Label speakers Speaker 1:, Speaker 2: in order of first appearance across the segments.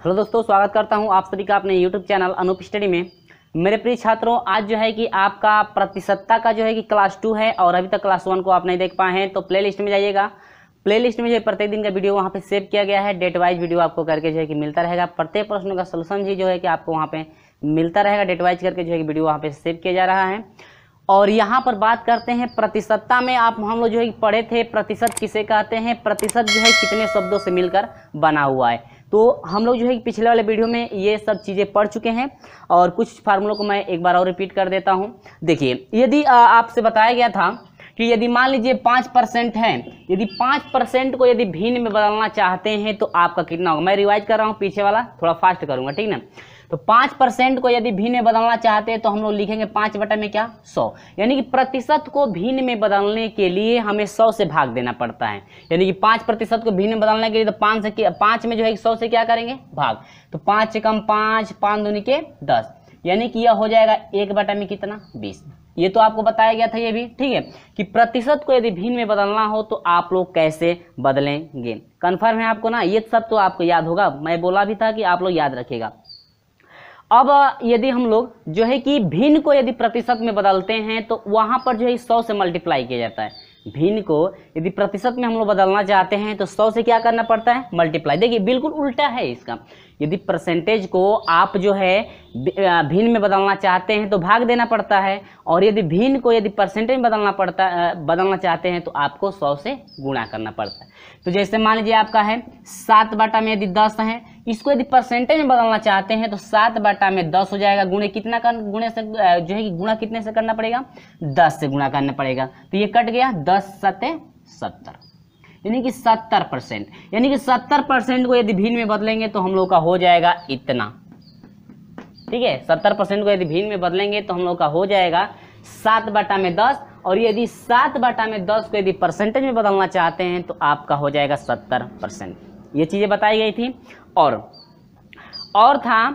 Speaker 1: Hello दोस्तों, स्वागत करता हूं आप सभी का अपने YouTube चैनल अनूप स्टडी में। मेरे प्रिय छात्रों, आज जो है कि आपका प्रतिशतता का जो है कि क्लास 2 है और अभी तक क्लास 1 को आप नहीं देख पाए हैं तो प्लेलिस्ट में जाइएगा। प्लेलिस्ट में जो है प्रत्येक दिन का वीडियो वहां पे सेव किया गया है। डेट वाइज वीडियो आपको करके जो है कि मिलता रहेगा। प्रत्येक प्रश्न का सोल्यूशन ही जो है कि आपको वहाँ पे मिलता रहेगा। डेट वाइज करके जो है कि वीडियो वहाँ पे सेव किया जा रहा है। और यहाँ पर बात करते हैं प्रतिशतता में। हम लोग जो है पढ़े थे प्रतिशत किसे कहते हैं, प्रतिशत जो है कितने शब्दों से मिलकर बना हुआ है। तो हम लोग जो है पिछले वाले वीडियो में ये सब चीज़ें पढ़ चुके हैं और कुछ फार्मूलों को मैं एक बार और रिपीट कर देता हूँ। देखिए, यदि आपसे बताया गया था कि यदि मान लीजिए 5% है, यदि 5% को यदि भिन्न में बदलना चाहते हैं तो आपका कितना होगा। मैं रिवाइज कर रहा हूँ, पीछे वाला थोड़ा फास्ट करूँगा, ठीक ना। तो 5% को यदि भिन्न में बदलना चाहते हैं तो हम लोग लिखेंगे 5 बटा में क्या 100, यानी कि प्रतिशत को भिन्न में बदलने के लिए हमें 100 से भाग देना पड़ता है। यानी कि 5% को भिन्न में बदलने के लिए तो 5 में जो है 100 से क्या करेंगे भाग। तो 5 से कम 5, 5 दूनी के 10, यानी कि यह हो जाएगा 1 बटा में कितना 20। ये तो आपको बताया गया था ये भी, ठीक है, कि प्रतिशत को यदि भिन्न में बदलना हो तो आप लोग कैसे बदलेंगे। कन्फर्म है आपको ना, ये सब तो आपको याद होगा। मैं बोला भी था कि आप लोग याद रखिएगा। अब यदि हम लोग जो है कि भिन्न को यदि प्रतिशत में बदलते हैं तो वहां पर जो है 100 से मल्टीप्लाई किया जाता है। भिन्न को यदि प्रतिशत में हम लोग बदलना चाहते हैं तो 100 से क्या करना पड़ता है, मल्टीप्लाई। देखिए बिल्कुल उल्टा है इसका। यदि परसेंटेज को आप जो है भिन्न में बदलना चाहते हैं तो भाग देना पड़ता है, और यदि भिन्न को यदि परसेंटेज में बदलना चाहते हैं तो आपको 100 से गुणा करना पड़ता है। तो जैसे मान लीजिए आपका है 7 बटा में यदि 10 है, इसको यदि परसेंटेज में बदलना चाहते हैं तो 7 बटा में 10 हो जाएगा। गुणे कितना गुणे से जो है कि गुणा कितने से करना पड़ेगा, 10 से गुणा करना पड़ेगा। तो ये कट गया, 10 सत्ते 70, यानी कि 70%। यानी कि 70% को यदि भिन्न में बदलेंगे तो हम लोग का हो जाएगा इतना, ठीक है। 70% को यदि भिन्न में बदलेंगे तो हम लोग का हो जाएगा 7 बटा में 10, और यदि 7 बटा में 10 को यदि परसेंटेज में बदलना चाहते हैं तो आपका हो जाएगा 70%। ये चीज़ें बताई गई थी। और था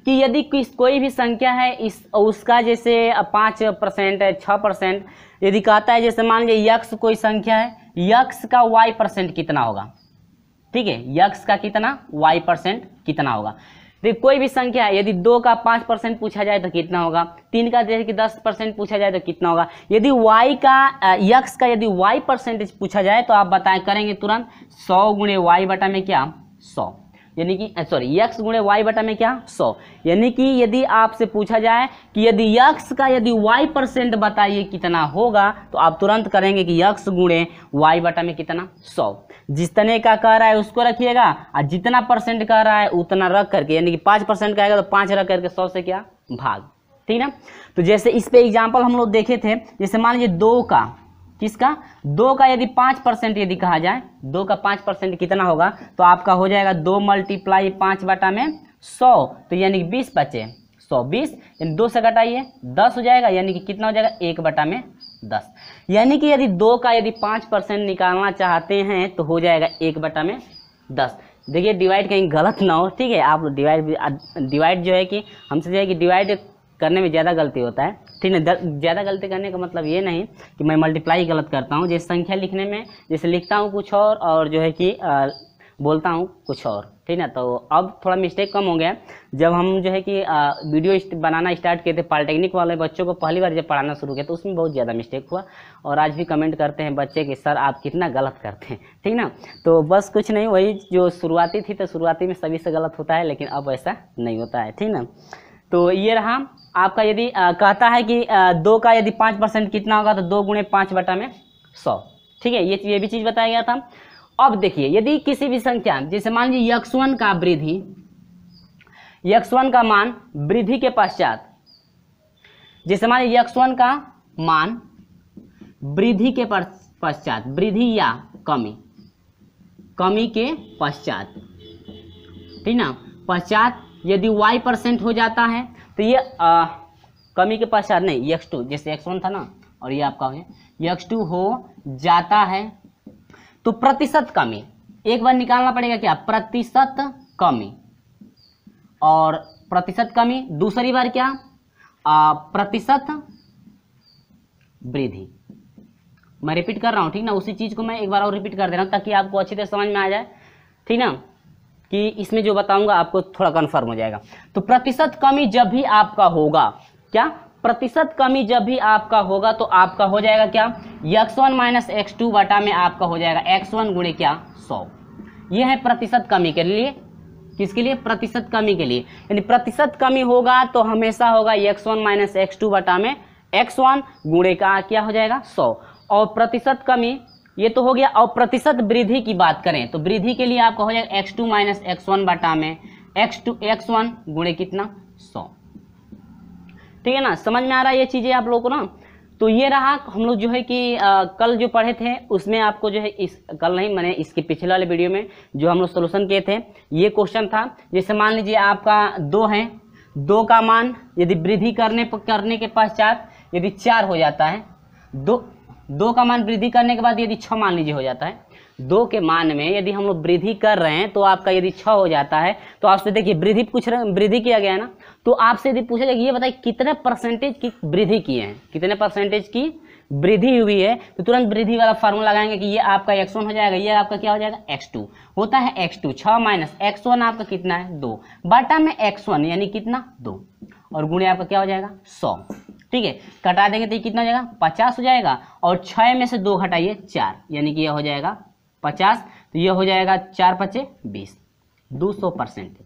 Speaker 1: कि यदि कोई भी संख्या है उसका जैसे 5% है, 6%, यदि कहता है जैसे मान लीजिए यक्स कोई संख्या है, यक्स का y% कितना होगा, ठीक है, यक्स का कितना y% कितना होगा। देखिए कोई भी संख्या है, यदि 2 का 5% पूछा जाए तो कितना होगा, 3 का जैसे कि 10% पूछा जाए तो कितना होगा। यदि यक्स का यदि y% पूछा जाए तो आप बताएं, करेंगे तुरंत 100 गुणे y बटा में क्या 100, यानी कि सॉरी यक्स गुणे y बटा में क्या 100। यानी कि यदि आपसे पूछा जाए कि यदि यक्स का यदि y% बताइए कितना होगा तो आप तुरंत करेंगे कि यक्स गुणे y बटा में कितना 100। जितने का कह रहा है उसको रखिएगा, और जितना परसेंट कह रहा है उतना रख करके, यानी कि 5% का आएगा तो 5 रख करके 100 से क्या भाग, ठीक ना। तो जैसे इस पे एग्जाम्पल हम लोग देखे थे, जैसे मान लीजिए 2 का किसका 2 का यदि 5% यदि कहा जाए, 2 का 5% कितना होगा, तो आपका हो जाएगा 2 × 5 बटा में 100, तो यानी कि 20 बचे 100, 20 यानी 2 से घटाइए 10 हो जाएगा, यानी कि कितना हो जाएगा 1 बटा में 10। यानी कि यदि 2 का यदि 5% निकालना चाहते हैं तो हो जाएगा 1 बटा में 10। देखिए डिवाइड कहीं गलत ना हो, ठीक है। आप डिवाइड जो है कि हमसे जो है कि डिवाइड करने में ज़्यादा गलती होता है, ठीक है। ज़्यादा गलती करने का मतलब ये नहीं कि मैं मल्टीप्लाई गलत करता हूँ। जैसे संख्या लिखने में जैसे लिखता हूँ कुछ और जो है कि बोलता हूँ कुछ और, ठीक ना। तो अब थोड़ा मिस्टेक कम हो गया। जब हम जो है कि वीडियो बनाना स्टार्ट किए थे, पॉलिटेक्निक वाले बच्चों को पहली बार जब पढ़ाना शुरू किया तो उसमें बहुत ज़्यादा मिस्टेक हुआ, और आज भी कमेंट करते हैं बच्चे कि सर आप कितना गलत करते हैं, ठीक ना। तो बस कुछ नहीं, वही जो शुरुआती थी तो शुरुआती में सभी से गलत होता है, लेकिन अब ऐसा नहीं होता है, ठीक ना। तो ये रहा आपका। यदि कहता है कि 2 का यदि 5% कितना होगा तो 2 गुणे 5 बटा में 100, ठीक है। ये भी चीज़ बताया गया था। अब देखिए यदि किसी भी संख्या, जैसे मान लीजिए x1 का वृद्धि, x1 का मान वृद्धि के पश्चात, जैसे मान लीजिए x1 का मान वृद्धि के पश्चात, वृद्धि या कमी के पश्चात, ठीक ना, पश्चात यदि y% हो जाता है तो ये कमी के पश्चात नहीं, x2 जैसे x1 था ना, और ये आपका x2 हो जाता है तो प्रतिशत कमी एक बार निकालना पड़ेगा, क्या प्रतिशत कमी, और प्रतिशत कमी दूसरी बार क्या प्रतिशत वृद्धि। मैं रिपीट कर रहा हूँ, ठीक ना, उसी चीज को मैं एक बार और रिपीट कर दे रहा हूँ ताकि आपको अच्छी तरह समझ में आ जाए, ठीक ना। कि इसमें जो बताऊंगा आपको थोड़ा कन्फर्म हो जाएगा। तो प्रतिशत कमी जब भी आपका होगा, क्या प्रतिशत कमी जब भी आपका होगा तो आपका हो जाएगा क्या, x1 माइनस x2 बटा में आपका हो जाएगा x1 गुणे क्या 100। यह है प्रतिशत कमी के लिए, किसके लिए, प्रतिशत कमी के लिए। यानी प्रतिशत कमी होगा तो हमेशा होगा x1 माइनस x2 बटा में x1 गुणे का क्या हो जाएगा 100। और प्रतिशत कमी ये तो हो गया। और प्रतिशत वृद्धि की बात करें तो वृद्धि के लिए आपका हो जाएगा x2 माइनस x1 बटा में x1 गुणे कितना 100। ठीक है ना, समझ में आ रहा है ये चीजें आप लोगों को ना। तो ये रहा हम लोग जो है कि कल जो पढ़े थे उसमें आपको जो है कल नहीं मैंने इसके पिछले वाले वीडियो में जो हम लोग सोल्यूशन किए थे, ये क्वेश्चन था। जैसे मान लीजिए आपका 2 है, 2 का मान यदि वृद्धि करने के पश्चात यदि 4 हो जाता है, 2 का मान वृद्धि करने के बाद यदि 6 मान लीजिए हो जाता है, 2 के मान में यदि हम लोग वृद्धि कर रहे हैं तो आपका यदि 6 हो जाता है तो आपसे देखिए वृद्धि किया गया है ना, तो आपसे यदि पूछा जाए ये बताइए कितने परसेंटेज की वृद्धि किए हैं, कितने परसेंटेज की वृद्धि हुई है, तो तुरंत वृद्धि वाला फार्मूला लगाएंगे कि ये आपका x1 हो जाएगा, ये आपका क्या हो जाएगा x2 होता है। x2 6 माइनस x1 आपका कितना है 2 बटा में x1 यानी कितना 2 और गुणे आपका क्या हो जाएगा 100। ठीक है, कटा देंगे तो ये कितना हो जाएगा 50 हो जाएगा। और 6 में से 2 घटाइए 4 यानी कि यह हो जाएगा 50, तो यह हो जाएगा 4 पचे 20, 200%।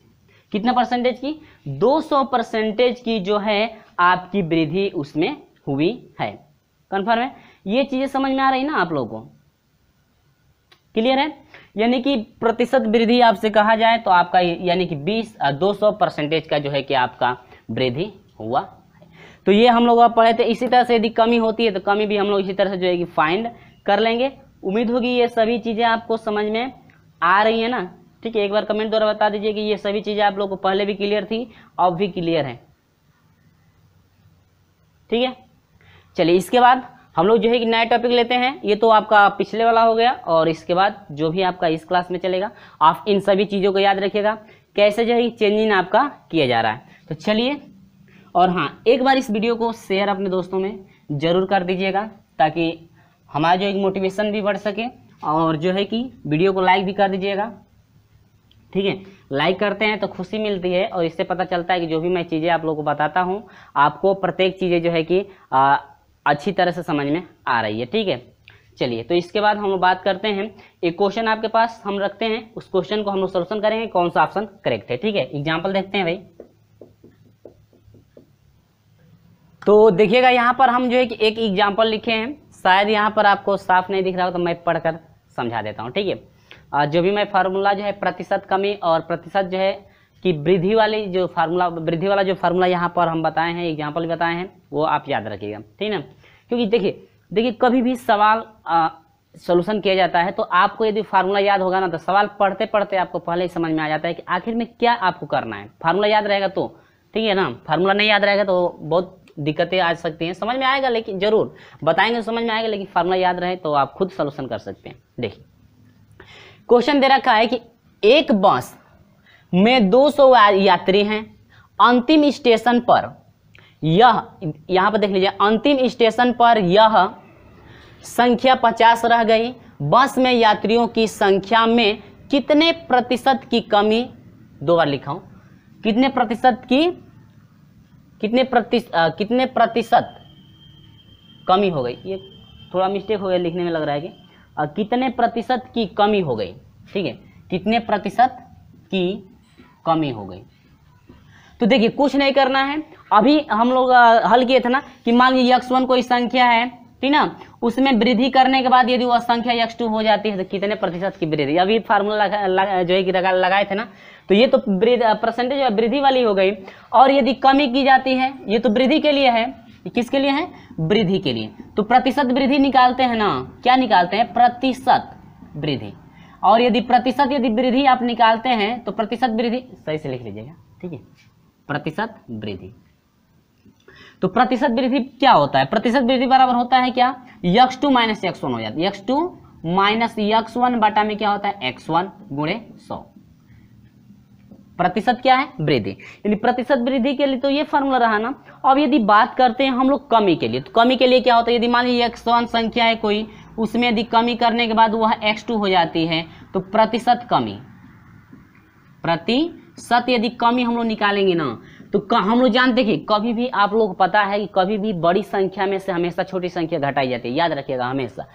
Speaker 1: कितना परसेंटेज की 200% की जो है आपकी वृद्धि उसमें हुई है। कन्फर्म है, ये चीजें समझ में आ रही ना आप लोगों को, क्लियर है। यानी कि प्रतिशत वृद्धि आपसे कहा जाए तो आपका यानी कि 200% का जो है कि आपका वृद्धि हुआ है। तो ये हम लोग पढ़े थे। इसी तरह से यदि कमी होती है तो कमी भी हम लोग इसी तरह से जो है कि फाइंड कर लेंगे। उम्मीद होगी ये सभी चीजें आपको समझ में आ रही है ना। ठीक है, एक बार कमेंट द्वारा बता दीजिए कि ये सभी चीजें आप लोगों को पहले भी क्लियर थी, अब भी क्लियर है। ठीक है, चलिए इसके बाद हम लोग जो है कि नया टॉपिक लेते हैं। ये तो आपका पिछले वाला हो गया, और इसके बाद जो भी आपका इस क्लास में चलेगा आप इन सभी चीज़ों को याद रखिएगा, कैसे जो है चेंजिंग आपका किया जा रहा है। तो चलिए, और हाँ, एक बार इस वीडियो को शेयर अपने दोस्तों में ज़रूर कर दीजिएगा ताकि हमारा जो एक मोटिवेशन भी बढ़ सके, और जो है कि वीडियो को लाइक भी कर दीजिएगा। ठीक है, लाइक करते हैं तो खुशी मिलती है, और इससे पता चलता है कि जो भी मैं चीज़ें आप लोगों को बताता हूँ आपको प्रत्येक चीज़ें जो है कि अच्छी तरह से समझ में आ रही है। ठीक है, चलिए, तो इसके बाद हम लोग बात करते हैं। एक क्वेश्चन आपके पास हम रखते हैं, उस क्वेश्चन को हम लोग सोल्यूशन करेंगे कौन सा ऑप्शन करेक्ट है। ठीक है, एग्जाम्पल देखते हैं भाई। तो देखिएगा यहाँ पर हम जो है कि एक एग्जाम्पल लिखे हैं, शायद यहाँ पर आपको साफ नहीं दिख रहा हो तो मैं पढ़कर समझा देता हूँ। ठीक है, जो भी मैं फार्मूला जो है प्रतिशत कमी और प्रतिशत जो है कि वृद्धि वाली जो फार्मूला, वृद्धि वाला जो फार्मूला यहाँ पर हम बताए हैं, एग्जाम्पल बताए हैं, वो आप याद रखिएगा। ठीक है ना, क्योंकि देखिए कभी भी सवाल सोल्यूशन किया जाता है तो आपको यदि फार्मूला याद होगा ना तो सवाल पढ़ते पढ़ते आपको पहले ही समझ में आ जाता है कि आखिर में क्या आपको करना है। फार्मूला याद रहेगा तो ठीक है ना, फार्मूला नहीं याद रहेगा तो बहुत दिक्कतें आ सकती हैं। समझ में आएगा, लेकिन जरूर बताएंगे तो समझ में आएगा, लेकिन फार्मूला याद रहे तो आप खुद सोल्यूशन कर सकते हैं। देखिए, क्वेश्चन दे रखा है कि एक बस में 200 यात्री हैं, अंतिम स्टेशन पर यहाँ पर देख लीजिए, अंतिम स्टेशन पर यह संख्या 50 रह गई। बस में यात्रियों की संख्या में कितने प्रतिशत की कमी, दो बार लिखा हूं, कितने प्रतिशत कमी हो गई। ये थोड़ा मिस्टेक हो गया लिखने में, लग रहा है कि कितने प्रतिशत की कमी हो गई। ठीक है, कितने प्रतिशत की कमी हो गई। तो देखिए कुछ नहीं करना है, अभी हम लोग हल किए थे ना कि मान लीजिए x1 कोई संख्या है, ठीक ना, उसमें वृद्धि करने के बाद यदि वह संख्या x2 हो जाती है तो कितने प्रतिशत की वृद्धि। अभी फार्मूला जो है कि लगाए थे ना, तो ये तो परसेंटेज वृद्धि वाली हो गई। और यदि कमी की जाती है, ये तो वृद्धि के लिए है, किसके लिए है, वृद्धि के लिए। तो प्रतिशत वृद्धि निकालते हैं ना, क्या निकालते हैं, प्रतिशत वृद्धि। और यदि प्रतिशत यदि वृद्धि आप निकालते हैं तो प्रतिशत वृद्धि, सही से लिख लीजिएगा, ठीक है, प्रतिशत वृद्धि। तो प्रतिशत वृद्धि क्या होता है, प्रतिशत वृद्धि बराबर होता है क्या, x2 माइनस x1 हो जाता है, x2 माइनस x1 बटा में क्या होता है, x1 गुणे 100। प्रतिशत क्या है, वृद्धि, यानी प्रतिशत वृद्धि के लिए तो ये फार्मूला रहा ना। अब यदि बात करते हैं हम लोग कमी के लिए, तो कमी के लिए क्या होता है, यदि मान लीजिए x1 संख्या है कोई, उसमें यदि कमी करने के बाद वह x2 हो जाती है तो प्रतिशत कमी, प्रतिशत यदि कमी हम लोग निकालेंगे ना, तो हम लोग जानते हैं कि कभी भी आप लोग पता है कि कभी भी बड़ी संख्या में से हमेशा छोटी संख्या घटाई जाती है, याद रखिएगा हमेशा।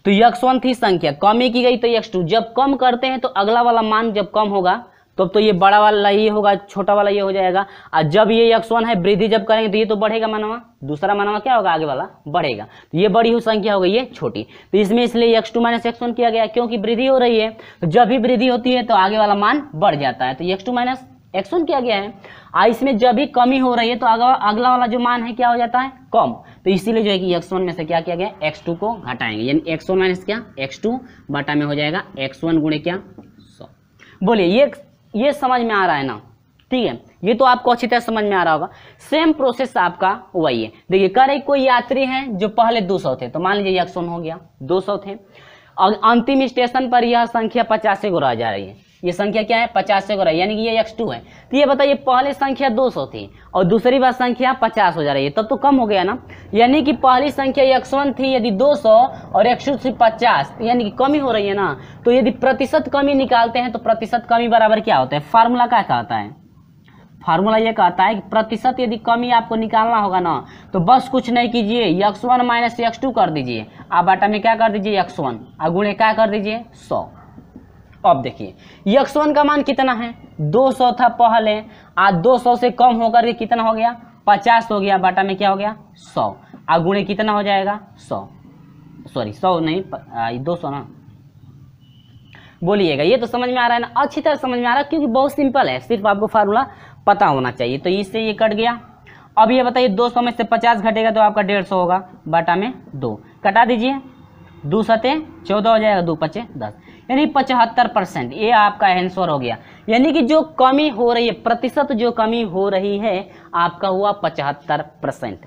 Speaker 1: तो x1 थी संख्या, कमी की गई तो x2, जब कम करते हैं तो अगला वाला मान जब कम होगा तो ये बड़ा वाला ये होगा, छोटा वाला ये हो जाएगा। और जब ये x1 है वृद्धि जब करेंगे तो ये तो बढ़ेगा मानवा, दूसरा मानवा क्या होगा, आगे वाला बढ़ेगा। तो ये बड़ी हुई संख्या हो गई, ये छोटी, तो इसमें इसलिए x2 माइनस x1 किया गया, क्योंकि वृद्धि हो रही है। तो जब भी वृद्धि होती है तो आगे वाला मान बढ़ जाता है, तो x2 माइनस x1 किया गया है। इसमें जब भी कमी हो रही है तो अगला वाला जो मान है क्या हो जाता है, कम। तो इसीलिए जो है कि x1 में से क्या किया गया, x2 को घटाएंगे, यानी x1 माइनस क्या, x2 बटा में हो जाएगा x1 गुणे क्या, 100। बोलिए ये समझ में आ रहा है ना, ठीक है, ये तो आपको अच्छी तरह समझ में आ रहा होगा। सेम प्रोसेस आपका वही है। देखिए करे कोई यात्री हैं जो पहले 200 थे, तो मान लीजिए x1 हो गया, 200 थे, और अंतिम स्टेशन पर यह संख्या 50 से गुणा जा रही है, ये संख्या क्या है, 50 से गुणा, यानी कि ये x2 है। तो ये बताइए पहली संख्या 200 थी और दूसरी बार संख्या 50 हो जा रही है, तब तो कम हो गया ना। यानी कि पहली संख्या x1 थी यदि 200 और x2 थी 50, यानी कि कमी हो रही है ना। तो यदि प्रतिशत कमी निकालते हैं तो प्रतिशत कमी बराबर क्या होता है, फार्मूला क्या कहता है, फार्मूला ये कहता है कि प्रतिशत यदि कमी आपको निकालना होगा ना, तो बस कुछ नहीं कीजिए, x1 माइनस x2 कर दीजिए, आप बाटा में क्या कर दीजिए x1, और गुणे क्या कर दीजिए 100। अब देखिए x1 का मान कितना है, 200 था पहले, आज 200 से कम होकर के कितना हो गया, 50 हो गया, बाटा में क्या हो गया 100, और गुणे कितना हो जाएगा 100, सॉरी 100 नहीं 200 ना। बोलिएगा ये तो समझ में आ रहा है ना, अच्छी तरह समझ में आ रहा है, क्योंकि बहुत सिंपल है, सिर्फ आपको फार्मूला पता होना चाहिए। तो इससे ये कट गया। अब ये बताइए 200 में से 50 घटेगा तो आपका 150 होगा, बाटा में 2, कटा दीजिए, 2 सते 14 हो जाएगा, 2 पचे 10, यानी 75%। ये आपका आंसर हो गया। यानी कि जो कमी हो रही है, प्रतिशत जो कमी हो रही है आपका हुआ 75%।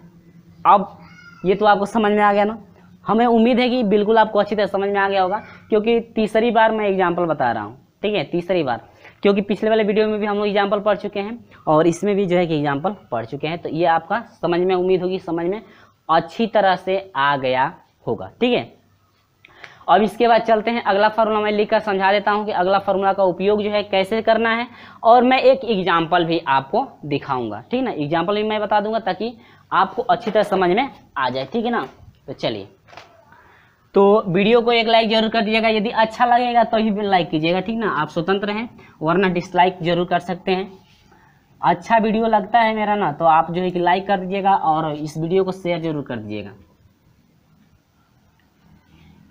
Speaker 1: अब ये तो आपको समझ में आ गया ना, हमें उम्मीद है कि बिल्कुल आपको अच्छी तरह समझ में आ गया होगा, क्योंकि तीसरी बार मैं एग्जाम्पल बता रहा हूँ, ठीक है, तीसरी बार, क्योंकि पिछले वाले वीडियो में भी हम लोग एग्जाम्पल पढ़ चुके हैं और इसमें भी जो है कि एग्जाम्पल पढ़ चुके हैं। तो ये आपका समझ में, उम्मीद होगी समझ में अच्छी तरह से आ गया होगा, ठीक है। अब इसके बाद चलते हैं अगला फार्मूला, मैं लिखकर समझा देता हूं कि अगला फार्मूला का उपयोग जो है कैसे करना है, और मैं एक एग्जाम्पल भी आपको दिखाऊंगा, ठीक ना, एग्जाम्पल भी मैं बता दूंगा ताकि आपको अच्छी तरह समझ में आ जाए, ठीक है ना। तो चलिए, तो वीडियो को एक लाइक जरूर कर दीजिएगा, यदि अच्छा लगेगा तो ही लाइक कीजिएगा, ठीक ना, आप स्वतंत्र हैं, वरना डिसलाइक जरूर कर सकते हैं। अच्छा वीडियो लगता है मेरा ना, तो आप जो है कि लाइक कर दीजिएगा और इस वीडियो को शेयर जरूर कर दीजिएगा,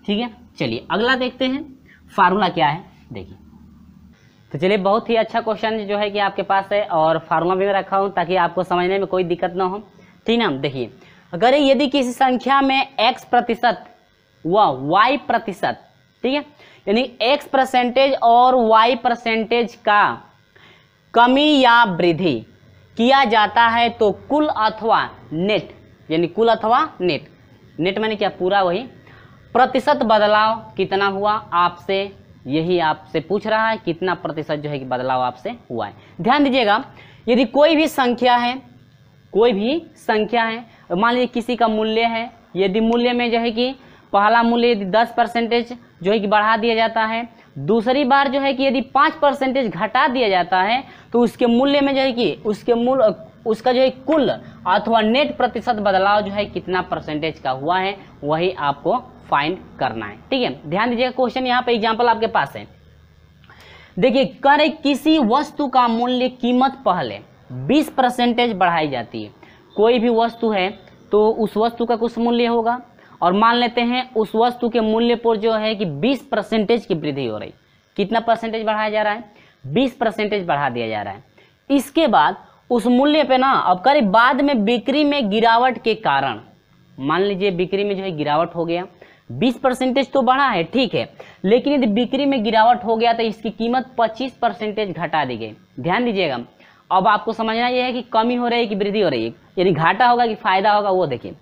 Speaker 1: ठीक है। चलिए अगला देखते हैं फार्मूला क्या है, देखिए। तो चलिए, बहुत ही अच्छा क्वेश्चन जो है कि आपके पास है, और फार्मूला भी मैं रखा हूं ताकि आपको समझने में कोई दिक्कत ना हो, ठीक ना। देखिए, अगर यदि किसी संख्या में x प्रतिशत व y प्रतिशत, ठीक है, यानी x% और y% का कमी या वृद्धि किया जाता है तो कुल अथवा नेट, यानी कुल अथवा नेट, नेट मैंने क्या पूरा वही, प्रतिशत बदलाव कितना हुआ आपसे, यही आपसे पूछ रहा है, कितना प्रतिशत जो है कि बदलाव आपसे हुआ है। ध्यान दीजिएगा, यदि कोई भी संख्या है, कोई भी संख्या है, मान लीजिए किसी का मूल्य है, यदि मूल्य में जो है कि पहला मूल्य यदि 10% जो है कि बढ़ा दिया जाता है, दूसरी बार जो है कि यदि 5% घटा दिया जाता है, तो उसके मूल्य में जो है कि उसका जो है कुल अथवा नेट प्रतिशत बदलाव जो है कितना परसेंटेज का हुआ है, वही आपको फाइंड करना है, ठीक है। ध्यान दीजिएगा, क्वेश्चन यहाँ पे एग्जांपल आपके पास है। देखिए, कर किसी वस्तु का मूल्य कीमत पहले 20% बढ़ाई जाती है। कोई भी वस्तु है तो उस वस्तु का कुछ मूल्य होगा, और मान लेते हैं उस वस्तु के मूल्य पर जो है कि 20% की वृद्धि हो रही, कितना परसेंटेज बढ़ाया जा रहा है, 20% बढ़ा दिया जा रहा है। इसके बाद उस मूल्य पे ना, अब करीब बाद में बिक्री में गिरावट के कारण, मान लीजिए बिक्री में जो है गिरावट हो गया, 20% तो बढ़ा है, ठीक है, लेकिन यदि बिक्री में गिरावट हो गया तो इसकी कीमत 25% घटा दी गई। ध्यान दीजिएगा, अब आपको समझना यह है कि कमी हो रही है कि वृद्धि हो रही है, यानी घाटा होगा कि फायदा होगा, वो देखिए।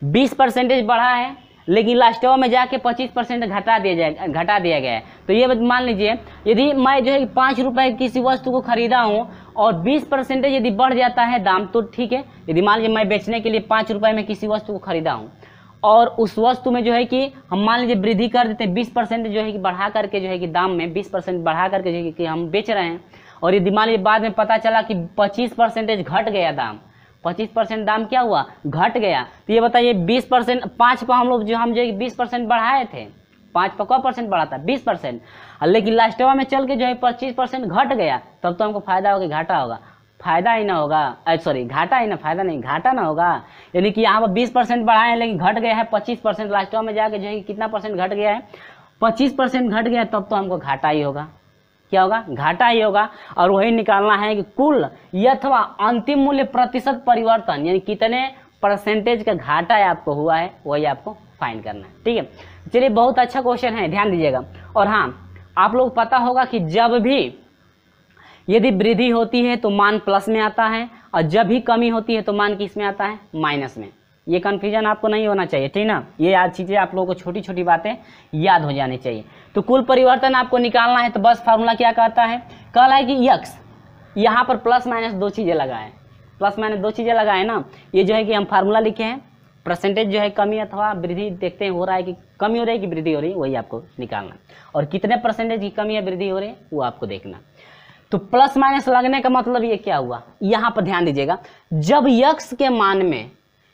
Speaker 1: 20% बढ़ा है, लेकिन लास्ट में जाके 25% घटा दिया गया है। तो ये मान लीजिए, यदि मैं जो है 5 रुपए किसी वस्तु को खरीदा हूँ और 20% यदि बढ़ जाता है दाम, तो ठीक है। यदि मान लीजिए मैं बेचने के लिए 5 रुपए में किसी वस्तु को खरीदा हूँ और उस वस्तु में जो है कि हम मान लीजिए वृद्धि कर देते हैं, 20% जो है कि बढ़ा करके जो है कि दाम में 20% बढ़ा करके जो है कि हम बेच रहे हैं, और यदि मान लीजिए बाद में पता चला कि 25% घट गया दाम, 25% दाम क्या हुआ, घट गया, तो ये बताइए 20%, 5 पर हम लोग जो 20% बढ़ाए थे, 5 पर कौ परसेंट बढ़ा था, 20%, लेकिन लास्टवा में चल के जो है 25% घट गया, तब तो हमको फायदा होगा, घाटा होगा, फायदा ही ना होगा, सॉरी घाटा ही ना, फायदा नहीं, घाटा ना होगा। यानी कि यहाँ पर 20% बढ़ाए हैं लेकिन घट गया है 25%, लास्टवा में जाके जो है कितना परसेंट घट गया है, 25% घट गया, तब तो हमको घाटा ही होगा, क्या होगा, घाटा ही होगा। और वही निकालना है कि कुल अथवा अंतिम मूल्य प्रतिशत परिवर्तन, यानी कितने परसेंटेज का घाटा आपको हुआ है, वही आपको फाइंड करना है, ठीक है। चलिए बहुत अच्छा क्वेश्चन है, ध्यान दीजिएगा। और हाँ, आप लोग पता होगा कि जब भी यदि वृद्धि होती है तो मान प्लस में आता है, और जब भी कमी होती है तो मान किस में आता है, माइनस में। ये कन्फ्यूजन आपको नहीं होना चाहिए, ठीक ना, ये याद चीज़ें आप लोगों को छोटी छोटी बातें याद हो जानी चाहिए। तो कुल परिवर्तन आपको निकालना है, तो बस फार्मूला क्या कहता है, कह रहा है कि यक्स, यहाँ पर प्लस माइनस 2 चीज़ें लगाएं, प्लस माइनस 2 चीज़ें लगाए ना, ये जो है कि हम फार्मूला लिखे हैं, परसेंटेज जो है कमी अथवा वृद्धि देखते हैं हो रहा है कि कमी हो रही है कि वृद्धि हो रही है, वही आपको निकालना, और कितने परसेंटेज की कमी या वृद्धि हो रही है वो आपको देखना। तो प्लस माइनस लगने का मतलब ये क्या हुआ, यहाँ पर ध्यान दीजिएगा, जब यक्स के मान में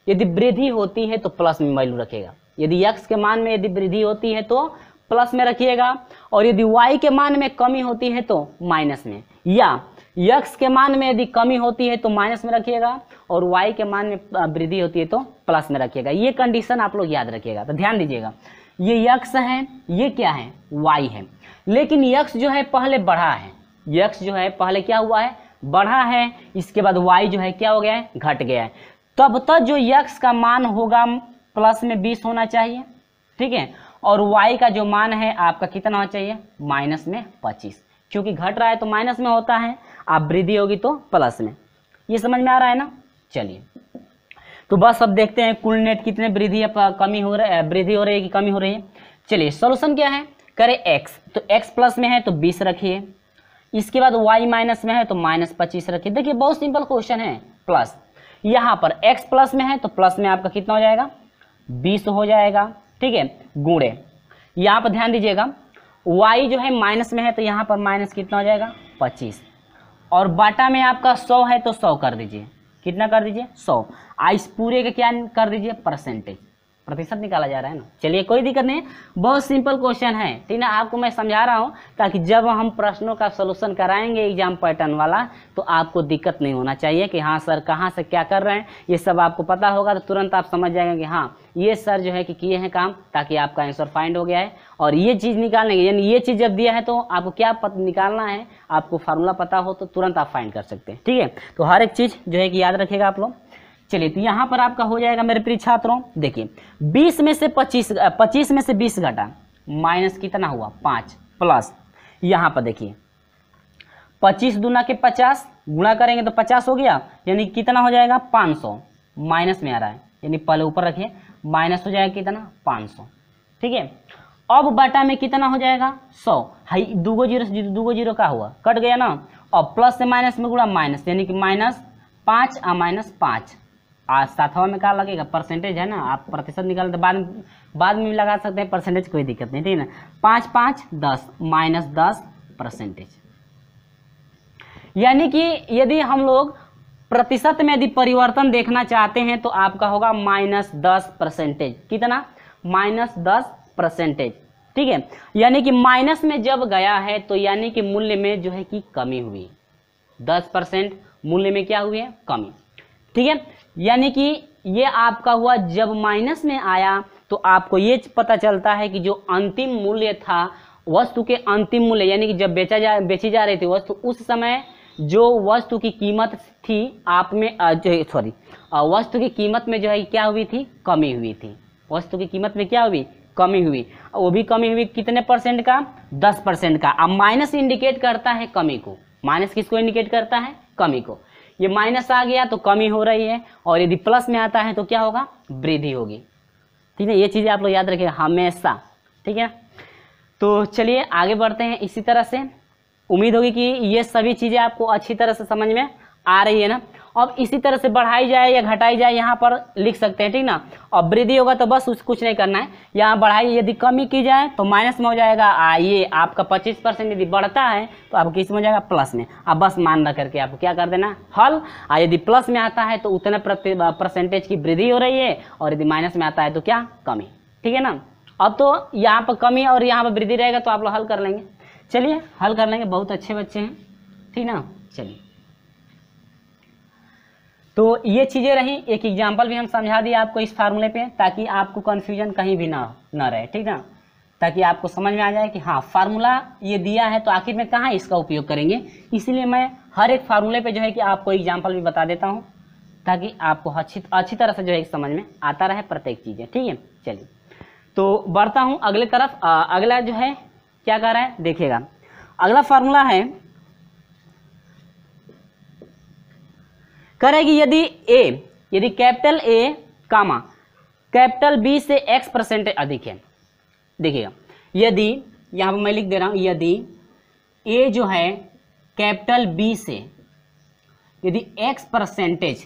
Speaker 1: यदि वृद्धि होती है तो प्लस में वैल्यू रखेगा, यदि यक्स के मान में यदि वृद्धि होती है तो प्लस में रखिएगा, और यदि वाई के मान में कमी होती है तो माइनस में, या यक्स के मान में यदि कमी होती है तो माइनस में रखिएगा, और वाई के मान में वृद्धि होती है तो प्लस में रखिएगा। ये कंडीशन आप लोग याद रखिएगा। तो ध्यान दीजिएगा, ये यक्स है, ये क्या है, वाई है, लेकिन यक्स जो है पहले बढ़ा है, यक्स जो है पहले क्या हुआ है, बढ़ा है, इसके बाद वाई जो है क्या हो गया है, घट गया है। तब तक जो यक्स का मान होगा प्लस में 20 होना चाहिए, ठीक है, और वाई का जो मान है आपका कितना होना चाहिए, माइनस में 25, क्योंकि घट रहा है तो माइनस में होता है, आप वृद्धि होगी तो प्लस में। ये समझ में आ रहा है ना। चलिए तो बस अब देखते हैं कुल नेट कितने वृद्धि या कमी हो रहा है, वृद्धि हो रही है कि कमी हो रही है। चलिए सॉल्यूशन क्या है, करें एक्स, तो एक्स प्लस में है तो 20 रखिए, इसके बाद वाई माइनस में है तो माइनस 25 रखिए। देखिए बहुत सिंपल क्वेश्चन है, प्लस यहाँ पर x प्लस में है तो प्लस में आपका कितना हो जाएगा, 20 हो जाएगा, ठीक है, गुणे यहाँ पर ध्यान दीजिएगा y जो है माइनस में है तो यहाँ पर माइनस कितना हो जाएगा, 25, और बाटा में आपका 100 है तो 100 कर दीजिए, कितना कर दीजिए, 100। इस पूरे का क्या कर दीजिए, परसेंटेज, प्रतिशत निकाला जा रहा है ना। चलिए कोई दिक्कत नहीं, बहुत सिंपल क्वेश्चन है, ठीक ना, आपको मैं समझा रहा हूँ ताकि जब हम प्रश्नों का सॉल्यूशन कराएंगे एग्जाम पैटर्न वाला तो आपको दिक्कत नहीं होना चाहिए कि हाँ सर कहाँ से क्या कर रहे हैं, ये सब आपको पता होगा तो तुरंत आप समझ जाएंगे कि हाँ ये सर जो है कि किए हैं काम, ताकि आपका आंसर फाइंड हो गया है। और ये चीज़ निकालने की, यानी ये चीज़ जब दिया है तो आपको क्या निकालना है, आपको फार्मूला पता हो तो तुरंत आप फाइंड कर सकते हैं, ठीक है। तो हर एक चीज़ जो है कि याद रखेगा आप लोग। चलिए तो यहाँ पर आपका हो जाएगा मेरे प्रिय छात्रों, देखिए 20 में से 25 में से 20 घटा, माइनस कितना हुआ 5, प्लस यहाँ पर देखिए 25 दूना के 50, गुणा करेंगे तो 50 हो गया, यानी कितना हो जाएगा 500, माइनस में आ रहा है, यानी पहले ऊपर रखिए, माइनस हो जाएगा कितना 500, ठीक है। अब बटा में कितना हो जाएगा 100, हाई दूगो जीरो का हुआ, कट गया ना, और प्लस से माइनस में गुणा माइनस, यानी कि -5 और -5, आज सातवां में क्या लगेगा, परसेंटेज है ना, आप प्रतिशत निकाल तो बाद में भी लगा सकते हैं परसेंटेज, कोई दिक्कत नहीं, ठीक है ना। 5 5 10 -10%, यानी कि यदि हम लोग प्रतिशत में यदि परिवर्तन देखना चाहते हैं तो आपका होगा -10%, कितना, -10%, ठीक है। यानी कि माइनस में जब गया है तो यानी कि मूल्य में जो है कि कमी हुई, 10% मूल्य में क्या हुई है, कमी, ठीक है। यानी कि ये आपका हुआ जब माइनस में आया तो आपको ये पता चलता है कि जो अंतिम मूल्य था वस्तु के अंतिम मूल्य, यानी कि जब बेची जा रही थी वस्तु, उस समय जो वस्तु की कीमत थी आप में वस्तु की कीमत में जो है क्या हुई थी, कमी हुई थी, वस्तु की कीमत में क्या हुई, कमी हुई, वो भी कमी हुई कितने परसेंट का, 10% का। अब माइनस इंडिकेट करता है कमी को, माइनस किसको इंडिकेट करता है, कमी को, ये माइनस आ गया तो कमी हो रही है, और यदि प्लस में आता है तो क्या होगा, वृद्धि होगी, ठीक है। ये चीज़ें आप लोग याद रखिएगा हमेशा, ठीक है। तो चलिए आगे बढ़ते हैं इसी तरह से, उम्मीद होगी कि ये सभी चीज़ें आपको अच्छी तरह से समझ में आ रही है ना। अब इसी तरह से बढ़ाई जाए या घटाई जाए यहाँ पर लिख सकते हैं, ठीक ना। और वृद्धि होगा तो बस कुछ नहीं करना है, यहाँ बढ़ाई, यदि कमी की जाए तो माइनस में हो जाएगा। ये आपका 25% यदि बढ़ता है तो आपको किस में हो जाएगा, प्लस में। अब बस मान रख करके आपको क्या कर देना, हल। यदि प्लस में आता है तो उतने परसेंटेज की वृद्धि हो रही है, और यदि माइनस में आता है तो क्या, कमी, ठीक है ना। अब तो यहाँ पर कमी और यहाँ पर वृद्धि रहेगा तो आप लोग हल कर लेंगे। चलिए हल कर लेंगे, बहुत अच्छे बच्चे हैं, ठीक ना। चलिए, तो ये चीज़ें रही। एक एग्जाम्पल भी हम समझा दिए आपको इस फार्मूले पे, ताकि आपको कन्फ्यूजन कहीं भी ना रहे, ठीक ना। ताकि आपको समझ में आ जाए कि हाँ फार्मूला ये दिया है तो आखिर में कहाँ इसका उपयोग करेंगे। इसीलिए मैं हर एक फार्मूले पे जो है कि आपको एग्जाम्पल भी बता देता हूँ, ताकि आपको अच्छी तरह से जो है समझ में आता रहे प्रत्येक चीज़ें, ठीक है। चलिए, तो बढ़ता हूँ अगले तरफ। अगला जो है क्या कर रहा है, देखिएगा। अगला फार्मूला है, करेगी यदि capital A comma capital B से x% अधिक है। देखिएगा, यदि यहाँ पर मैं लिख दे रहा हूँ, यदि ए जो है कैपिटल बी से यदि x%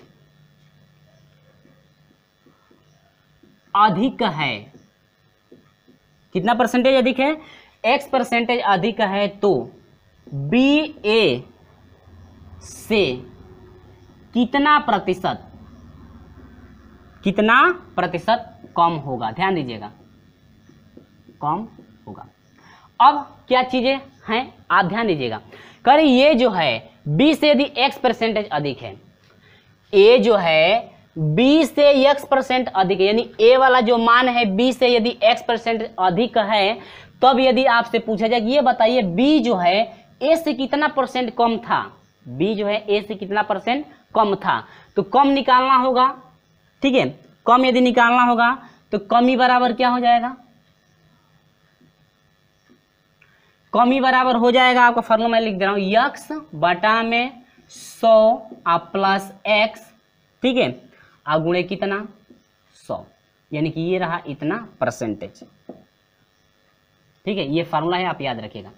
Speaker 1: अधिक है, कितना परसेंटेज अधिक है, x% अधिक है, तो बी ए से कितना प्रतिशत कम होगा। ध्यान दीजिएगा, कम होगा। अब क्या चीजें हैं आप ध्यान दीजिएगा। करें ये जो है बी से यदि x% अधिक है, ए जो है बी से x% अधिक है, यानी ए वाला जो मान है बी से यदि x% अधिक है, तब यदि आपसे पूछा जाए कि ये बताइए बी जो है ए से कितना % कम था, बी जो है ए से कितना % कम था, तो कम निकालना होगा, ठीक है। कम यदि निकालना होगा तो कमी बराबर क्या हो जाएगा, कमी बराबर हो जाएगा, आपका फॉर्मूला मैं लिख दे रहा हूं, यक्स बटा में 100 प्लस एक्स, ठीक है, और गुणे कितना 100, यानी कि ये रहा इतना परसेंटेज, ठीक है। ये फार्मूला है, आप याद रखिएगा,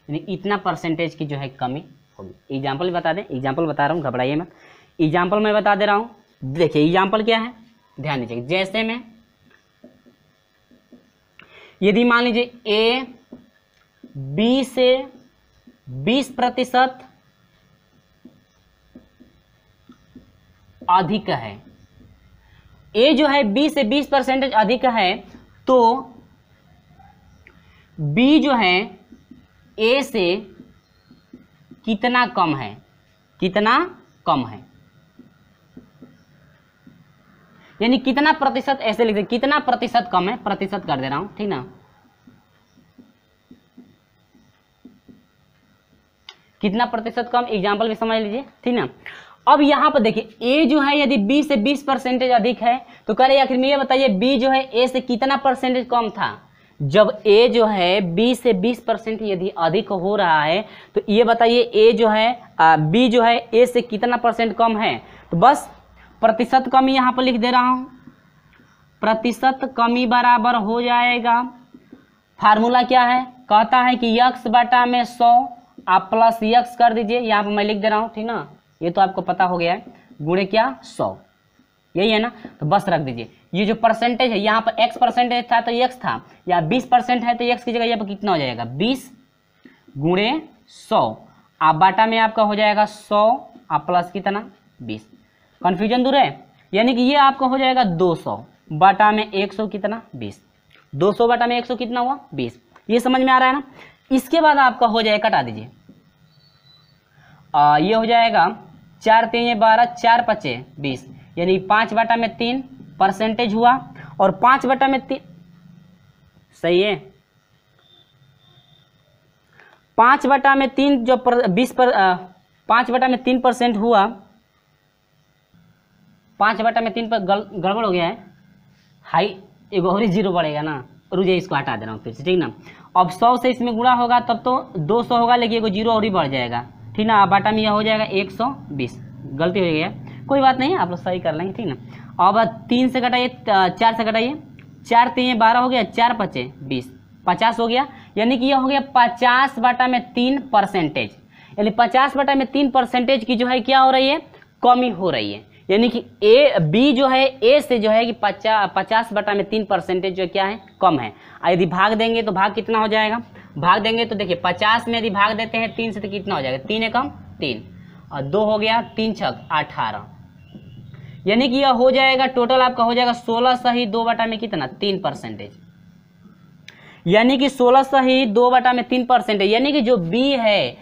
Speaker 1: यानी इतना परसेंटेज की जो है कमी होगी। एग्जाम्पल भी बता दें, एग्जाम्पल बता रहा हूँ, घबराइए मत, एग्जाम्पल मैं बता दे रहा हूँ। देखिए एग्जाम्पल क्या है, ध्यान दीजिए। जैसे में यदि मान लीजिए ए बी से 20% अधिक है, ए जो है बी से 20% अधिक है, तो बी जो है ए से कितना कम है, कितना कम है, यानी कितना प्रतिशत, ऐसे लिख दे, कितना प्रतिशत कम है, प्रतिशत कर दे रहा हूं, ठीक ना। कितना प्रतिशत कम, एग्जाम्पल भी समझ लीजिए, ठीक ना। अब यहां पर देखिए ए जो है यदि बी से 20% अधिक है, तो करे आखिर में ये बताइए बी जो है ए से कितना % कम था। जब ए जो है बी से 20% यदि अधिक हो रहा है, तो ये बताइए ए जो है बी जो है ए से कितना % कम है, तो बस प्रतिशत कमी यहाँ पर लिख दे रहा हूँ, प्रतिशत कमी बराबर हो जाएगा, फार्मूला क्या है, कहता है कि यक्स बटा में 100 आप प्लस यक्स कर दीजिए, यहाँ पर मैं लिख दे रहा हूँ, ठीक ना, ये तो आपको पता हो गया है, गुणे क्या 100, यही है ना, तो बस रख दीजिए। ये जो परसेंटेज है यहाँ पर x% था तो x था, या 20% है तो x की जगह यहाँ पर कितना हो जाएगा 20 गुणे 100, आप बाटा में आपका हो जाएगा 100 आप प्लस कितना 20, कंफ्यूजन दूर है, यानी कि ये आपका हो जाएगा 200 बाटा में 100 कितना 20, 200 बाटा में 100 कितना हुआ 20, ये समझ में आ रहा है ना। इसके बाद आपका हो जाएगा, कटा दीजिए, ये हो जाएगा 4 3 12 4 5 20, यानी 5 बटा में 3% हुआ, और 5 बटा में 3, सही है, 5 बटा में 3 जो 5 बटा में 3% हुआ, 5 बटा में 3 पर गड़बड़ हो गया है, हाई एक और ही जीरो बढ़ेगा ना, रुझे इसको हटा दे रहा हूँ फिर से, ठीक ना। अब 100 से इसमें गुणा होगा तब तो 200 होगा, लेकिन एगो जीरो और ही बढ़ जाएगा, ठीक ना। बाटा में यह हो जाएगा 120, गलती हो गया, कोई बात नहीं, आप लोग सही कर लेंगे, ठीक ना। अब 3 से घटाइए, 4 से घटाइए, 4 3 12 हो गया, 4 5 20, 50 हो गया, यानी कि यह हो गया 50 बटा में 3%, यानी 50 बटा में 3% की जो है क्या हो रही है कमी हो रही है, यानी कि ए बी जो है ए से जो है कि 50/3% जो क्या है कम है। यदि भाग देंगे तो भाग कितना हो जाएगा, भाग देंगे तो देखिए 50 में यदि भाग देते हैं 3 से तो कितना हो जाएगा, 3 एकम 3 और 2 हो गया, 3 छक 18, यानी कि यह हो जाएगा टोटल आपका हो जाएगा 16 सही 2 में कितना 3%, यानी कि 16 सही 2 में 3%, यानी कि जो बी है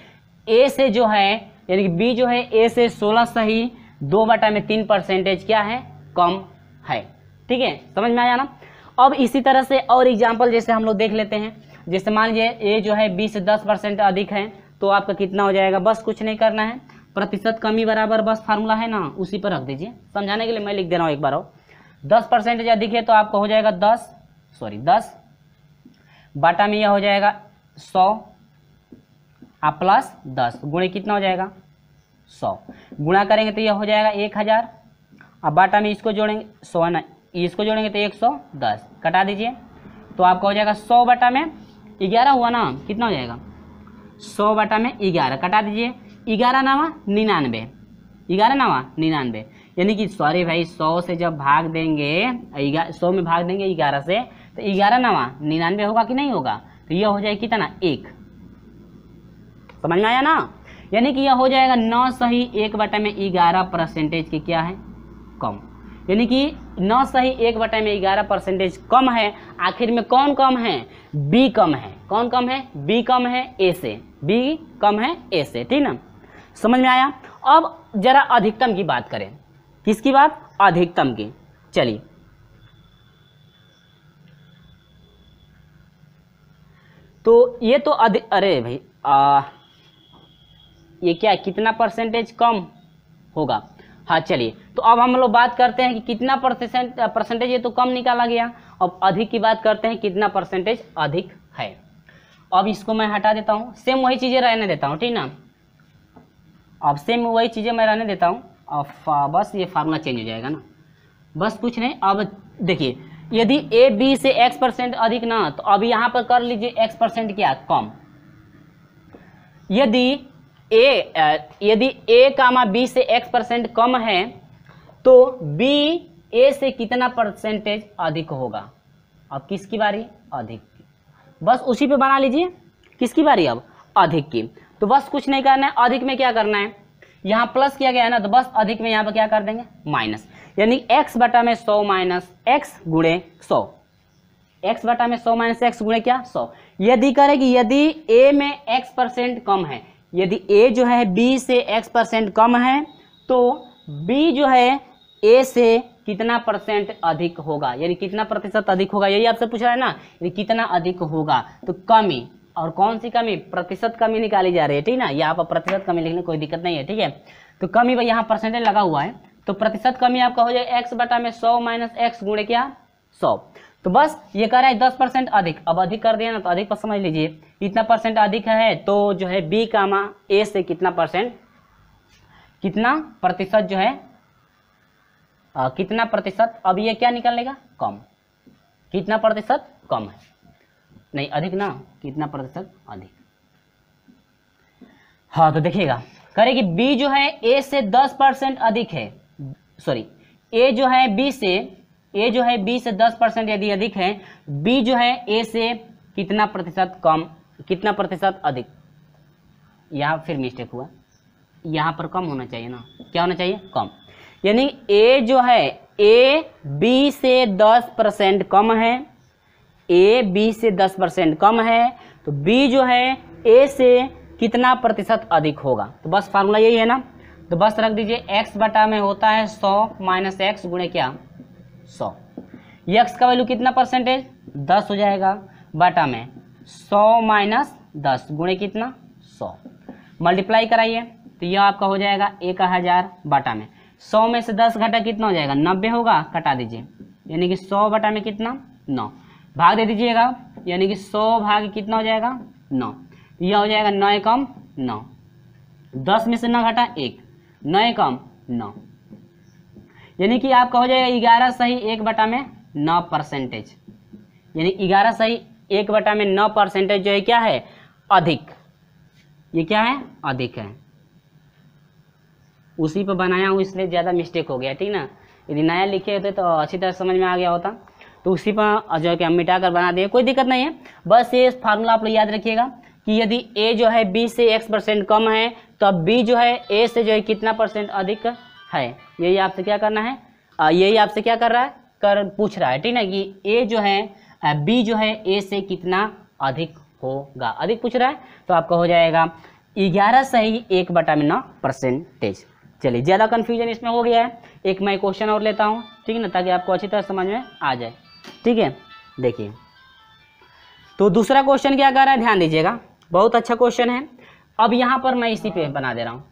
Speaker 1: ए से जो है, यानी कि बी जो है ए से 16 सही 2 में 3% क्या है, कम है। ठीक है, समझ में आया ना। अब इसी तरह से और एग्जाम्पल जैसे हम लोग देख लेते हैं, जैसे मान लीजिए ए जो है बी से 10% अधिक है, तो आपका कितना हो जाएगा, बस कुछ नहीं करना है, प्रतिशत कमी बराबर बस फार्मूला है ना उसी पर रख दीजिए, समझाने के लिए मैं लिख दे रहा हूँ एक बार और। 10% अधिक है तो आपका हो जाएगा 10 बाटा में यह हो जाएगा 100 आप प्लस 10 गुणे कितना हो जाएगा 100, गुणा करेंगे तो यह हो जाएगा 1000, अब बाटा में इसको जोड़ेंगे 100 है ना, इसको जोड़ेंगे तो 110, कटा दीजिए तो आपका हो जाएगा 100/11 हुआ ना, कितना हो जाएगा 100/11, कटा दीजिए 11 नावा 99, 11 नावा 99, यानी कि सॉरी भाई 100 से जब भाग देंगे 100 में भाग देंगे 11 से तो 11 नावा 99 होगा कि नहीं होगा, तो यह हो जाएगा कितना 1, समझ में आया ना, यानी कि यह हो जाएगा 9 सही 1/11% के क्या है कम, यानी कि 9 सही 1/11% कम है। आखिर में कौन कम है, बी कम है, कौन कम है, बी कम है ए से, बी कम है ए से, ठीक ना, समझ में आया। अब जरा अधिकतम की बात करें, किसकी बात, अधिकतम की, चलिए तो ये तो अरे भाई ये क्या कितना % कम होगा, हाँ चलिए तो अब हम लोग बात करते हैं कि कितना परसेंटेज, ये तो कम निकाला गया, अब अधिक की बात करते हैं कितना % अधिक है। अब इसको मैं हटा देता हूँ, सेम वही चीज़ें रहने देता हूँ, ठीक ना, अब सेम वही चीज़ें मैं रहने देता हूँ, अब बस ये फार्मूला चेंज हो जाएगा ना, बस कुछ नहीं। अब देखिए यदि ए बी से x% अधिक ना, तो अब यहाँ पर कर लीजिए x% क्या कम, यदि ए कामा बी से x% कम है तो बी ए से कितना % अधिक होगा, अब किसकी बारी, अधिक की, बस उसी पे बना लीजिए, किसकी बारी अब अधिक की, तो बस कुछ नहीं करना है, अधिक में क्या करना है, यहाँ प्लस किया गया है ना, तो बस अधिक में यहाँ पर क्या कर देंगे माइनस, यानी x/100 माइनस x गुणे 100, x/100 माइनस x गुणे क्या 100, यदि करेगी यदि a में x% कम है, यदि a जो है b से x% कम है तो b जो है a से कितना % अधिक होगा, यानी कितना प्रतिशत अधिक होगा, यही आपसे पूछ रहा है ना, यानी कितना अधिक होगा, तो कमी, और कौन सी कमी, प्रतिशत कमी निकाली जा रही है, ठीक ना, यहाँ पर प्रतिशत कमी लिखने कोई दिक्कत नहीं है, ठीक है, तो कमी भाई यहाँ % लगा हुआ है, तो प्रतिशत कमी आपका हो जाएगा x/100 माइनस x गुणे क्या 100, तो बस ये कह रहा है 10% अधिक, अब अधिक कर दिया ना तो अधिक पर समझ लीजिए इतना % अधिक है, तो जो है b कामा a से कितना प्रतिशत जो है कितना प्रतिशत, अब ये क्या निकलेगा कम, कितना प्रतिशत कम है, नहीं अधिक ना, कितना प्रतिशत अधिक, हाँ तो देखिएगा करेगी b जो है a से 10% अधिक है, सॉरी a जो है b से 10% यदि अधिक है, b जो है a से कितना प्रतिशत कम, कितना प्रतिशत अधिक, यहाँ फिर मिस्टेक हुआ, यहाँ पर कम होना चाहिए ना, क्या होना चाहिए कम, यानी a जो है a b से 10% कम है, a b से 10% कम है, तो b जो है a से कितना प्रतिशत अधिक होगा, तो बस फार्मूला यही है ना, तो बस रख दीजिए x बटा में होता है 100 माइनस x गुणे क्या 100, x का वैल्यू कितना % 10 हो जाएगा, बटा में 100 माइनस 10 गुणे कितना 100, मल्टीप्लाई कराइए तो यह आपका हो जाएगा 1000 बटा में 100 में से 10 घटा कितना हो जाएगा 90 होगा, कटा दीजिए, यानी कि 100 बटा में कितना 9, भाग दे दीजिएगा, यानी कि 100 भाग कितना हो जाएगा 9, यह हो जाएगा 9 कम 9, 10 में से 9 घटा 1, 9 कम 9, यानी कि आपका हो जाएगा 11 सही 1/9%, यानी 11 सही 1/9% जो है क्या है अधिक, ये क्या है अधिक है, उसी पर बनाया हूँ इसलिए ज़्यादा मिस्टेक हो गया, ठीक ना। यदि नया लिखे होते तो अच्छी तरह समझ में आ गया होता। तो उसी पर जो है कि हम मिटा कर बना दिए, कोई दिक्कत नहीं है। बस ये फार्मूला आप लोग याद रखिएगा कि यदि a जो है b से x% कम है तो अब b जो है a से जो है कितना % अधिक है। यही आपसे क्या करना है, यही आपसे क्या कर रहा है, पूछ रहा है, ठीक ना, कि a जो है b जो है a से कितना अधिक होगा, अधिक पूछ रहा है। तो आपका हो जाएगा 11 सही 1/9%। चलिए, ज़्यादा कन्फ्यूजन इसमें हो गया है। एक मैं क्वेश्चन और लेता हूँ, ठीक है ना, ताकि आपको अच्छी तरह समझ में आ जाए, ठीक है। देखिए, तो दूसरा क्वेश्चन क्या कर रहा है, ध्यान दीजिएगा, बहुत अच्छा क्वेश्चन है। अब यहाँ पर मैं इसी पे बना दे रहा हूँ।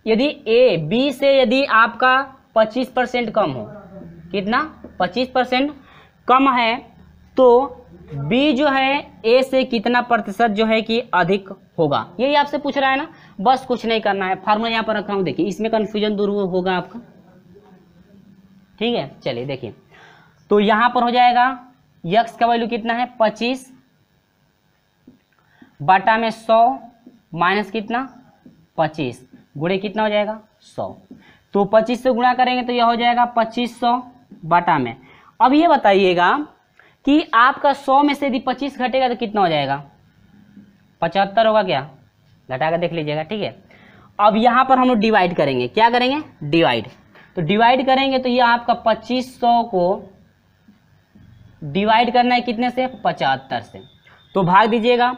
Speaker 1: यदि a b से यदि आपका 25% कम हो, कितना 25% कम है, तो b जो है a से कितना प्रतिशत जो है कि अधिक होगा, यही आपसे पूछ रहा है ना। बस कुछ नहीं करना है, फार्मूला यहाँ पर रखा हूँ, देखिए इसमें कन्फ्यूजन दूर होगा आपका, ठीक है। चलिए देखिए, तो यहाँ पर हो जाएगा x का वैल्यू कितना है 25 बटा में 100 माइनस कितना 25 गुणे कितना हो जाएगा 100। तो 25 से गुणा करेंगे तो यह हो जाएगा 2500 बटा में। अब ये बताइएगा कि आपका 100 में से यदि 25 घटेगा तो कितना हो जाएगा, 75 होगा क्या, घटा कर देख लीजिएगा, ठीक है। अब यहाँ पर हम लोग डिवाइड करेंगे, क्या करेंगे, डिवाइड। तो डिवाइड करेंगे तो ये आपका 2500 को डिवाइड करना है कितने से, 75 से। तो भाग दीजिएगा,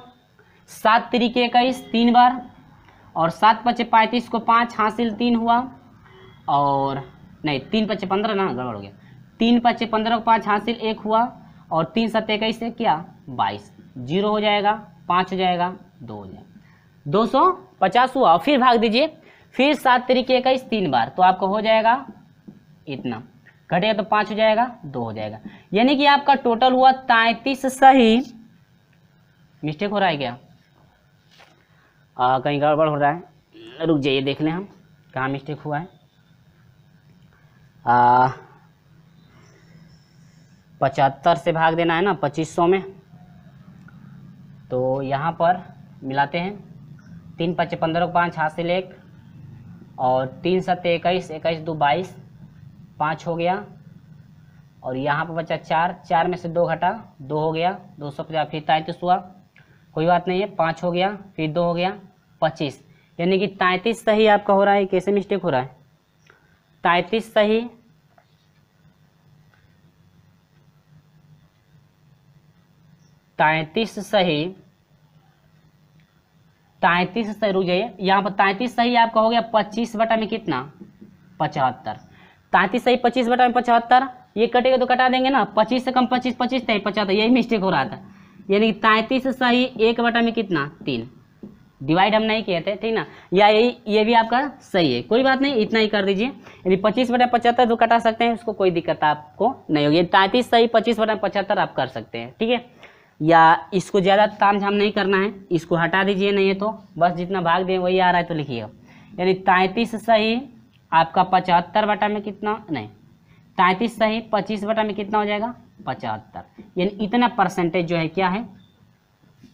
Speaker 1: 7 तरीके 21 3 बार, और 7 पचे 35 को 5 हासिल 3 हुआ, और नहीं 3 पचे 15 ना, गड़बड़ हो गया, 3 पचे 15 को 5 हासिल 1 हुआ, और 3 7 21 से क्या 22, 0 हो जाएगा, 5 हो जाएगा, 2 हो जाएगा, 250 हुआ। और फिर भाग दीजिए, फिर 7 तरीके 21 3 बार, तो आपको हो जाएगा इतना, घटेगा तो 5 हो जाएगा, 2 हो जाएगा। यानी कि आपका टोटल हुआ 33 सही, मिस्टेक हो रहा है क्या, कहीं गड़बड़ हो रहा है, रुक जाइए देख लें हम कहाँ मिस्टेक हुआ है। 75 से भाग देना है ना 2500 में, तो यहाँ पर मिलाते हैं, 3 पचे 15 को 5 हासिल 1, और 3 7 21 21 2 22 5 हो गया, और यहाँ पर बचा 4, 4 में से 2 घटा 2 हो गया, 250, फिर 33 हुआ, कोई बात नहीं है, 5 हो गया, फिर 2 हो गया, 25, यानी कि 33 सही आपका हो रहा है। कैसे मिस्टेक हो रहा है, 33 सही 33 सही 33 सही, रुक जाइए, यहाँ पर 33 सही आपका हो गया 25 बटा में कितना 75, 33 सही 25 बटा में 75, ये कटेगा तो कटा देंगे ना, 25 से कम 25 25 थे 75, यही मिस्टेक हो रहा था। यानी कि 33 सही 1 बटा में कितना 3, डिवाइड हम नहीं किए थे, ठीक ना, या ये भी आपका सही है, कोई बात नहीं, इतना ही कर दीजिए। यदि 25 बटा 75 तो कटा सकते हैं, उसको कोई दिक्कत आपको नहीं होगी। 33 सही 25 बटा 75 आप कर सकते हैं, ठीक है। या इसको ज़्यादा तामझाम नहीं करना है, इसको हटा दीजिए, नहीं है तो बस जितना भाग दें वही आ रहा है तो लिखिएगा। यानी 33 सही आपका 75 बटा में कितना, नहीं 33 सही 25 बटा में कितना हो जाएगा 75, यानी इतना परसेंटेज जो है क्या है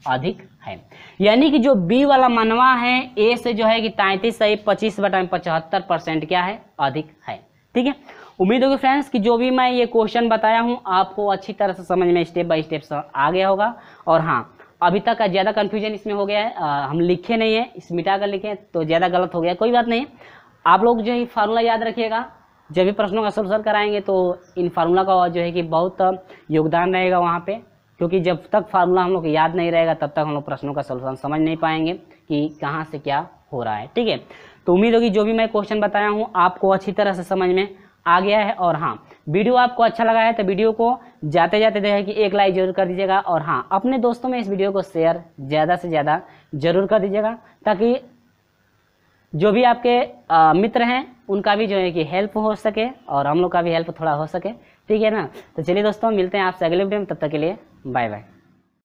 Speaker 1: अधिक है। यानी कि जो बी वाला मनवा है ए से जो है कि 33 सही 25 बटा में 75% क्या है अधिक है, ठीक है। उम्मीद होगी फ्रेंड्स कि जो भी मैं ये क्वेश्चन बताया हूँ आपको अच्छी तरह से समझ में स्टेप बाय स्टेप आ गया होगा। और हाँ, अभी तक का ज़्यादा कन्फ्यूजन इसमें हो गया है, हम लिखे नहीं है, इस मिटा कर लिखे तो ज़्यादा गलत हो गया, कोई बात नहीं। आप लोग जो है फार्मूला याद रखिएगा, जब भी प्रश्नों का सोल्यूशन कराएंगे तो इन फार्मूला का जो है कि बहुत योगदान रहेगा वहाँ पे, क्योंकि जब तक फार्मूला हम लोग को याद नहीं रहेगा तब तक हम लोग प्रश्नों का सोल्यूशन समझ नहीं पाएंगे कि कहाँ से क्या हो रहा है, ठीक है। तो उम्मीद होगी जो भी मैं क्वेश्चन बताया हूँ आपको अच्छी तरह से समझ में आ गया है। और हाँ, वीडियो आपको अच्छा लगा है तो वीडियो को जाते जाते जो है कि एक लाइक जरूर कर दीजिएगा, और हाँ अपने दोस्तों में इस वीडियो को शेयर ज़्यादा से ज़्यादा जरूर कर दीजिएगा, ताकि जो भी आपके मित्र हैं उनका भी जो है कि हेल्प हो सके और हम लोग का भी हेल्प थोड़ा हो सके, ठीक है ना। तो चलिए दोस्तों, मिलते हैं आपसे अगले वीडियो में, तब तक के लिए बाय बाय।